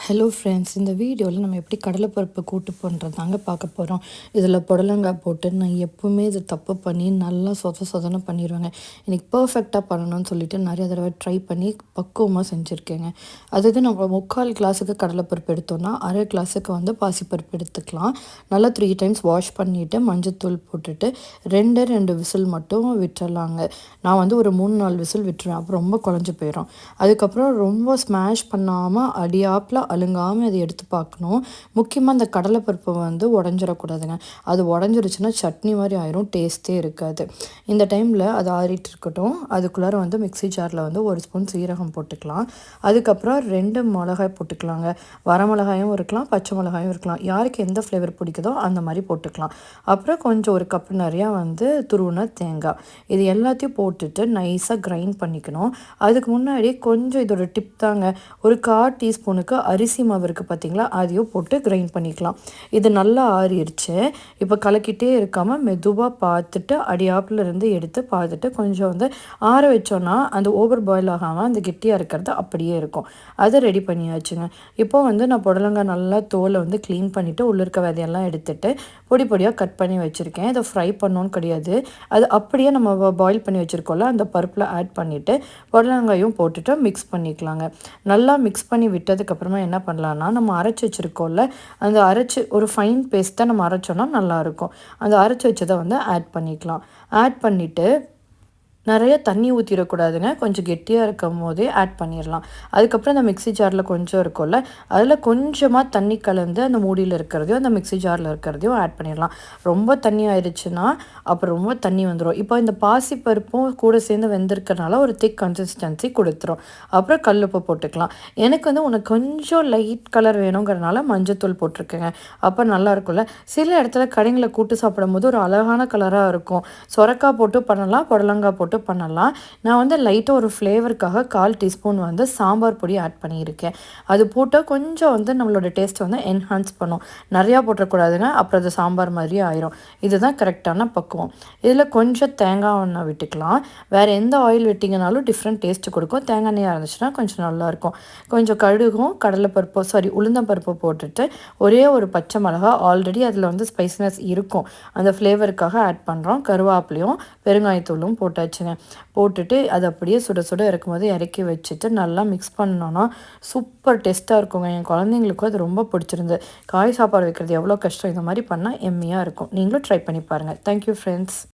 Hello friends, இந்த வீடியோவில் நம்ம எப்படி கடலைப்பருப்பு கூட்டு பண்ணுறது தாங்க பார்க்க போகிறோம். இதில் புடலங்காய் போட்டு நான் எப்போவுமே இது தப்பு பண்ணி நல்லா சொதன்னு பண்ணிடுவேங்க. இன்றைக்கி பர்ஃபெக்டாக பண்ணணும்னு சொல்லிட்டு நிறைய தடவை ட்ரை பண்ணி பக்குவமாக செஞ்சுருக்கேங்க. அதாவது நம்ம 3/4 கிளாஸுக்கு கடலைப்பருப்பு எடுத்தோன்னா 1/2 கிளாஸுக்கு வந்து பாசிப்பருப்பு எடுத்துக்கலாம். நல்லா 3 டைம்ஸ் வாஷ் பண்ணிவிட்டு மஞ்சத்தூள் போட்டுட்டு 2 விசில் மட்டும் விட்டுறலாங்க. நான் வந்து ஒரு 3-4 விசில் விட்டுருவேன், அப்புறம் ரொம்ப குழஞ்சி போயிடும். அதுக்கப்புறம் ரொம்ப ஸ்மாஷ் பண்ணாமல் அடியாப்பில் அழுங்காமல் அதை எடுத்து பார்க்கணும். முக்கியமாக அந்த கடலைப்பருப்பை வந்து உடஞ்சிடக்கூடாதுங்க. அது உடஞ்சிருச்சுன்னா சட்னி மாதிரி ஆயிரும், டேஸ்ட்டே இருக்காது. இந்த டைமில் அது ஆறிட்டு இருக்கட்டும். அதுக்குள்ளார வந்து மிக்ஸி ஜாரில் வந்து 1 ஸ்பூன் சீரகம் போட்டுக்கலாம். அதுக்கப்புறம் 2 மிளகாய் போட்டுக்கலாங்க. வரமிளகாயும் இருக்கலாம், பச்சை மிளகாயும் இருக்கலாம். யாருக்கு எந்த ஃப்ளேவர் பிடிக்குதோ அந்த மாதிரி போட்டுக்கலாம். அப்புறம் கொஞ்சம் 1 கப் நிறையா வந்து துருவின தேங்காய், இது எல்லாத்தையும் போட்டுட்டு நைஸாக கிரைண்ட் பண்ணிக்கணும். அதுக்கு முன்னாடி கொஞ்சம் இதோட டிப் தாங்க, ஒரு 1/4 டீஸ்பூனுக்கு அரிசி மாவு இருக்குது பார்த்தீங்களா, அதையும் போட்டு கிரைண்ட் பண்ணிக்கலாம். இது நல்லா ஆறிடுச்சு. இப்போ கலக்கிட்டே இருக்காமல் மெதுவாக பார்த்துட்டு அடியாப்பில் இருந்து எடுத்து பார்த்துட்டு கொஞ்சம் வந்து ஆற வச்சோன்னா அந்த ஓவர் பாயில் ஆகாமல் அந்த கெட்டியாக இருக்கிறது அப்படியே இருக்கும். அதை ரெடி பண்ணியாச்சுங்க. இப்போ வந்து நான் புடலங்காய் நல்லா தோலை வந்து க்ளீன் பண்ணிவிட்டு உள்ள இருக்க விதையெல்லாம் எடுத்துட்டு பொடி பொடியாக கட் பண்ணி வச்சுருக்கேன். இதை ஃப்ரை பண்ணணும்னு கிடையாது, அது அப்படியே நம்ம பாயில் பண்ணி வச்சுருக்கோம்ல அந்த பருப்பில் ஆட் பண்ணிவிட்டு புடலங்காயும் போட்டுட்டு மிக்ஸ் பண்ணிக்கலாங்க. நல்லா மிக்ஸ் பண்ணி விட்டதுக்கப்புறமா என்ன பண்ணலான்னா, நம்ம அரைச்சி வச்சுருக்கோம்ல அந்த அரைச்சி ஒரு ஃபைன் பேஸ்ட்டை நம்ம அரைச்சோன்னா நல்லாயிருக்கும். அந்த அரைச்சி வச்சதை வந்து ஆட் பண்ணிக்கலாம். ஆட் பண்ணிவிட்டு நிறைய தண்ணி ஊற்றிடக்கூடாதுங்க, கொஞ்சம் கெட்டியாக இருக்கும் போதே ஆட் பண்ணிடலாம். அதுக்கப்புறம் அந்த மிக்ஸி ஜாரில் கொஞ்சம் இருக்கும்ல, அதில் கொஞ்சமாக தண்ணி கலந்து அந்த மூடியில் இருக்கிறதையும் அந்த மிக்ஸி ஜாரில் இருக்கிறதையும் ஆட் பண்ணிடலாம். ரொம்ப தண்ணி ஆயிடுச்சுன்னா அப்புறம் ரொம்ப தண்ணி வந்துடும். இப்போ இந்த பாசிப்பருப்பும் கூட சேர்ந்து வெந்திருக்கனால ஒரு திக் கன்சிஸ்டன்சி கொடுத்துரும். அப்புறம் கல்லுப்பு போட்டுக்கலாம். எனக்கு வந்து உனக்கு கொஞ்சம் லைட் கலர் வேணுங்கிறனால மஞ்சத்தூள் போட்டிருக்கேங்க. அப்போ நல்லா இருக்கும்ல. சில இடத்துல கடைங்களில் கூட்டு சாப்பிடும் போது ஒரு அழகான கலராக இருக்கும். சொரக்காய் போட்டு பண்ணலாம், புடலங்காய் போட்டு பண்ணலாம். நான் வந்து லைட்டாக ஒரு ஃப்ளேவருக்காக 1/4 டீஸ்பூன் வந்து சாம்பார் பொடி ஆட் பண்ணியிருக்கேன். அது போட்டால் கொஞ்சம் வந்து நம்மளோட டேஸ்ட்டை வந்து என்ஹான்ஸ் பண்ணும். நிறையா போட்டக்கூடாதுங்க, அப்புறம் அது சாம்பார் மாதிரி ஆயிரும். இதுதான் கரெக்டான பக்குவம். இதில் கொஞ்சம் தேங்காய் எண்ணெய் விட்டுக்கலாம். வேறு எந்த ஆயில் விட்டிங்கனாலும் டிஃப்ரெண்ட் டேஸ்ட்டு கொடுக்கும். தேங்காய் எண்ணெயாக இருந்துச்சுன்னா கொஞ்சம் நல்லாயிருக்கும். கொஞ்சம் கடுகும் உளுந்தம்பருப்பு போட்டுட்டு ஒரே ஒரு பச்சை மிளகா, ஆல்ரெடி அதில் வந்து ஸ்பைசினஸ் இருக்கும், அந்த ஃப்ளேவருக்காக ஆட் பண்ணுறோம். கருவேப்பிலையும் பெருங்காயத்தூளும் போட்டாச்சுங்க. போட்டுட்டு அது அப்படியே சுட சுட இருக்கும்போது இறக்கி வச்சுட்டு நல்லா மிக்ஸ் பண்ணோன்னா சூப்பர் டேஸ்ட்டாக இருக்குங்க. என் குழந்தைங்களுக்கும் அது ரொம்ப பிடிச்சிருந்து. காய் சாப்பாடு வைக்கிறது எவ்வளோ கஷ்டம், இந்த மாதிரி பண்ணால் எம்மியாக இருக்கும். நீங்களும் ட்ரை பண்ணி பாருங்கள். Thank you friends.